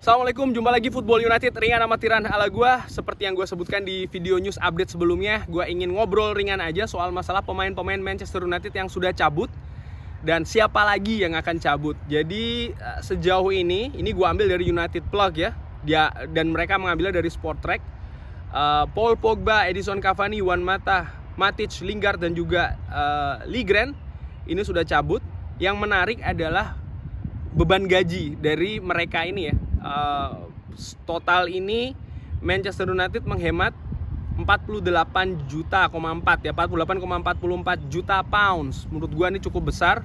Assalamualaikum, jumpa lagi Football United, ringan amatiran ala gua. Seperti yang gue sebutkan di video news update sebelumnya, gue ingin ngobrol ringan aja soal masalah pemain-pemain Manchester United yang sudah cabut dan siapa lagi yang akan cabut. Jadi sejauh ini gue ambil dari United Plug ya, dan mereka mengambilnya dari Sport Track. Paul Pogba, Edinson Cavani, Juan Mata, Matic, Lingard dan juga Lindgren ini sudah cabut. Yang menarik adalah beban gaji dari mereka ini ya. Total ini Manchester United menghemat 48,4 ya, 48,44 juta pounds. Menurut gua ini cukup besar.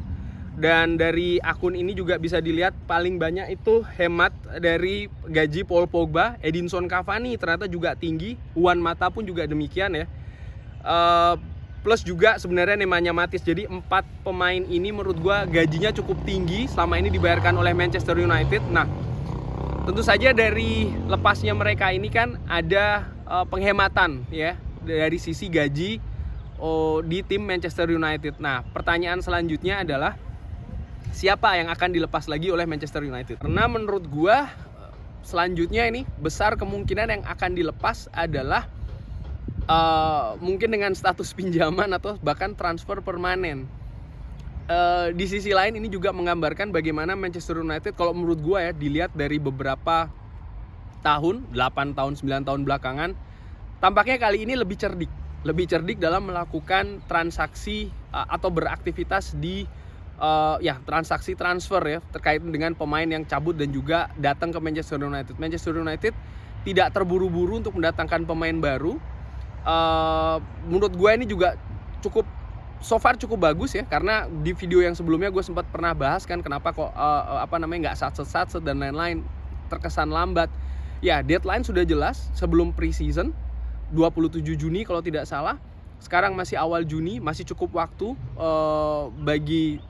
Dan dari akun ini juga bisa dilihat paling banyak itu hemat dari gaji Paul Pogba, Edinson Cavani ternyata juga tinggi, Juan Mata pun juga demikian ya. Plus juga sebenarnya Nemanja Matic. Jadi 4 pemain ini menurut gua gajinya cukup tinggi selama ini dibayarkan oleh Manchester United. Nah, tentu saja dari lepasnya mereka ini kan ada penghematan ya dari sisi gaji di tim Manchester United. Nah, pertanyaan selanjutnya adalah siapa yang akan dilepas lagi oleh Manchester United? Karena menurut gua selanjutnya ini besar kemungkinan yang akan dilepas adalah mungkin dengan status pinjaman atau bahkan transfer permanen. Di sisi lain ini juga menggambarkan bagaimana Manchester United kalau menurut gue ya, dilihat dari beberapa tahun, 8 tahun, 9 tahun belakangan, tampaknya kali ini lebih cerdik dalam melakukan transaksi atau beraktivitas di transaksi transfer ya, terkait dengan pemain yang cabut dan juga datang ke Manchester United. Manchester United tidak terburu-buru untuk mendatangkan pemain baru. Menurut gue ini juga so far cukup bagus ya, karena di video yang sebelumnya gue sempat pernah bahas kan kenapa kok nggak satset dan lain-lain, terkesan lambat. Ya, deadline sudah jelas sebelum pre-season 27 Juni kalau tidak salah. Sekarang masih awal Juni, masih cukup waktu bagi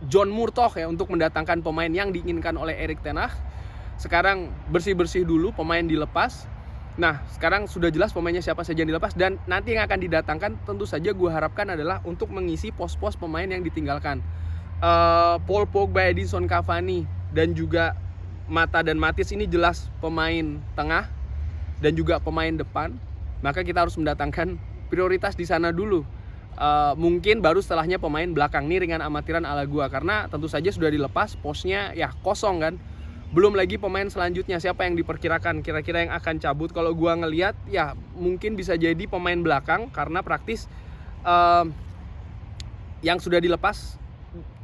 John Murtough ya untuk mendatangkan pemain yang diinginkan oleh Erik ten Hag. Sekarang bersih-bersih dulu pemain dilepas. Nah, sekarang sudah jelas pemainnya siapa saja yang dilepas, dan nanti yang akan didatangkan tentu saja gue harapkan adalah untuk mengisi pos-pos pemain yang ditinggalkan. Paul Pogba, Edinson Cavani dan juga Mata dan Matic ini jelas pemain tengah dan juga pemain depan. Maka kita harus mendatangkan prioritas di sana dulu. Mungkin baru setelahnya pemain belakang. Nih ringan amatiran ala gue, karena tentu saja sudah dilepas, posnya ya kosong kan. Belum lagi pemain selanjutnya, siapa yang diperkirakan kira-kira yang akan cabut. Kalau gua ngelihat ya mungkin bisa jadi pemain belakang, karena praktis yang sudah dilepas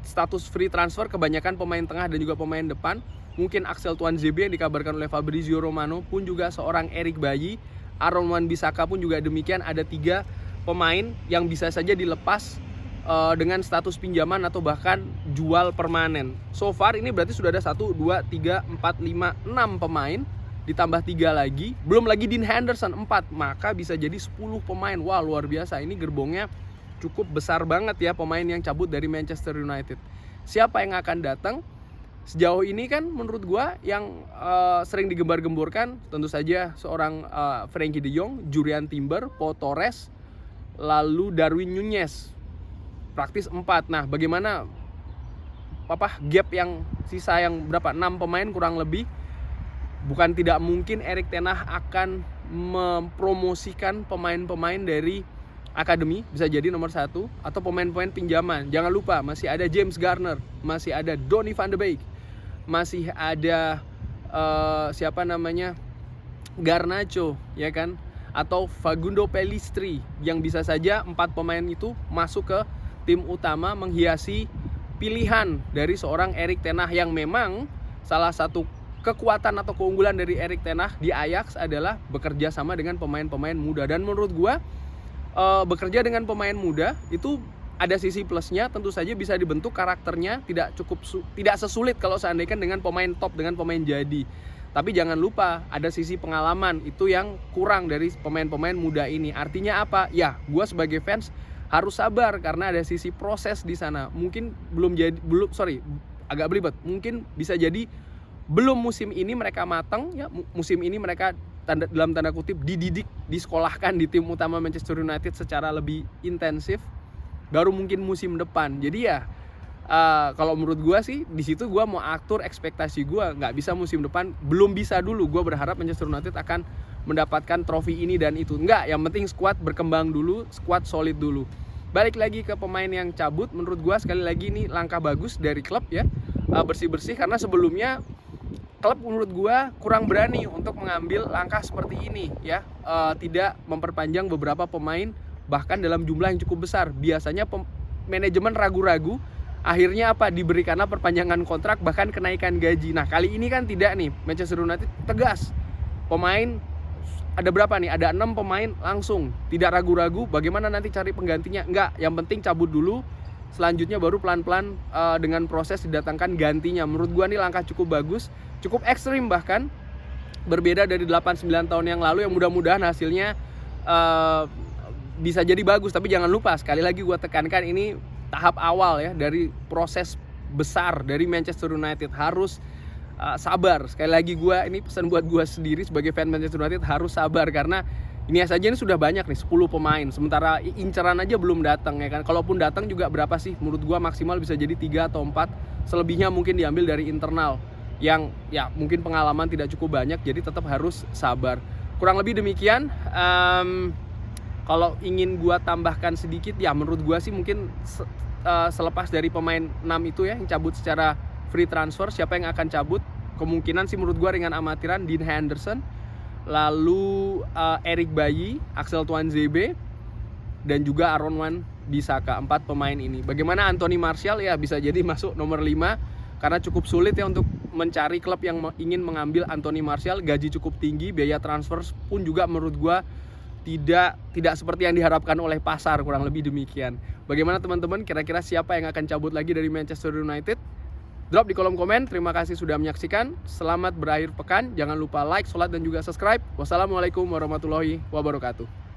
status free transfer kebanyakan pemain tengah dan juga pemain depan. Mungkin Axel Tuanzebe yang dikabarkan oleh Fabrizio Romano, pun juga seorang Eric Bailly, Aaron Wan-Bissaka pun juga demikian. Ada 3 pemain yang bisa saja dilepas dengan status pinjaman atau bahkan jual permanen. So far ini berarti sudah ada 1, 2, 3, 4, 5, 6 pemain, ditambah 3 lagi, belum lagi Dean Henderson 4, maka bisa jadi 10 pemain. Wah, luar biasa, ini gerbongnya cukup besar banget ya pemain yang cabut dari Manchester United. Siapa yang akan datang? Sejauh ini kan menurut gua yang sering digembar-gemborkan tentu saja seorang Frenkie de Jong, Jurriën Timber, Pau Torres, lalu Darwin Núñez. Praktis 4. Nah, bagaimana gap yang sisa yang berapa? 6 pemain kurang lebih. Bukan tidak mungkin Erik ten Hag akan mempromosikan pemain-pemain dari akademi, bisa jadi nomor 1, atau pemain-pemain pinjaman. Jangan lupa masih ada James Garner, masih ada Donny van de Beek, masih ada Garnacho ya kan, atau Facundo Pellistri, yang bisa saja 4 pemain itu masuk ke tim utama menghiasi pilihan dari seorang Erik ten Hag, yang memang salah satu kekuatan atau keunggulan dari Erik ten Hag di Ajax adalah bekerja sama dengan pemain-pemain muda. Dan menurut gua bekerja dengan pemain muda itu ada sisi plusnya, tentu saja bisa dibentuk karakternya, tidak sesulit kalau seandainya dengan pemain top, dengan pemain jadi. Tapi jangan lupa ada sisi pengalaman, itu yang kurang dari pemain-pemain muda ini. Artinya apa? Ya, gua sebagai fans harus sabar karena ada sisi proses di sana. Mungkin agak belibet. Mungkin bisa jadi belum musim ini mereka matang ya, musim ini mereka dalam tanda kutip dididik, disekolahkan di tim utama Manchester United secara lebih intensif. Baru mungkin musim depan. Jadi ya Kalau menurut gue sih di situ gue mau atur ekspektasi gue, nggak bisa musim depan, belum bisa dulu gue berharap Manchester United akan mendapatkan trofi ini dan itu. Enggak, yang penting skuad berkembang dulu, skuad solid dulu. Balik lagi ke pemain yang cabut, menurut gue sekali lagi ini langkah bagus dari klub ya, bersih-bersih, karena sebelumnya klub menurut gue kurang berani untuk mengambil langkah seperti ini ya, tidak memperpanjang beberapa pemain bahkan dalam jumlah yang cukup besar. Biasanya manajemen ragu-ragu, akhirnya apa, diberikanlah perpanjangan kontrak bahkan kenaikan gaji. Nah kali ini kan tidak nih, Manchester United tegas, pemain ada berapa nih, ada 6 pemain langsung, tidak ragu-ragu bagaimana nanti cari penggantinya, enggak, yang penting cabut dulu, selanjutnya baru pelan-pelan dengan proses didatangkan gantinya. Menurut gua nih langkah cukup bagus, cukup ekstrim, bahkan berbeda dari 8-9 tahun yang lalu yang mudah-mudahan hasilnya bisa jadi bagus. Tapi jangan lupa, sekali lagi gua tekankan, ini tahap awal ya dari proses besar dari Manchester United. Harus sabar. Sekali lagi ini pesan buat gue sendiri sebagai fan Manchester United, harus sabar karena ini saja ini sudah banyak nih 10 pemain, sementara inceran aja belum datang ya kan. Kalaupun datang juga berapa sih? Menurut gue maksimal bisa jadi 3 atau 4, selebihnya mungkin diambil dari internal yang ya mungkin pengalaman tidak cukup banyak, jadi tetap harus sabar. Kurang lebih demikian. Kalau ingin gue tambahkan sedikit ya, menurut gue sih mungkin selepas dari pemain 6 itu ya yang cabut secara free transfer, siapa yang akan cabut? Kemungkinan sih menurut gue ringan amatiran Dean Henderson, lalu Eric Bailly, Axel Tuanzebe, dan juga Aaron Wan-Bissaka. 4 pemain ini. Bagaimana Anthony Martial? Ya bisa jadi masuk nomor 5 karena cukup sulit ya untuk mencari klub yang ingin mengambil Anthony Martial. Gaji cukup tinggi, biaya transfer pun juga menurut gue tidak seperti yang diharapkan oleh pasar, kurang lebih demikian. Bagaimana teman-teman? Kira-kira siapa yang akan cabut lagi dari Manchester United? Drop di kolom komen. Terima kasih sudah menyaksikan. Selamat berakhir pekan. Jangan lupa like, sholat, dan juga subscribe. Wassalamualaikum warahmatullahi wabarakatuh.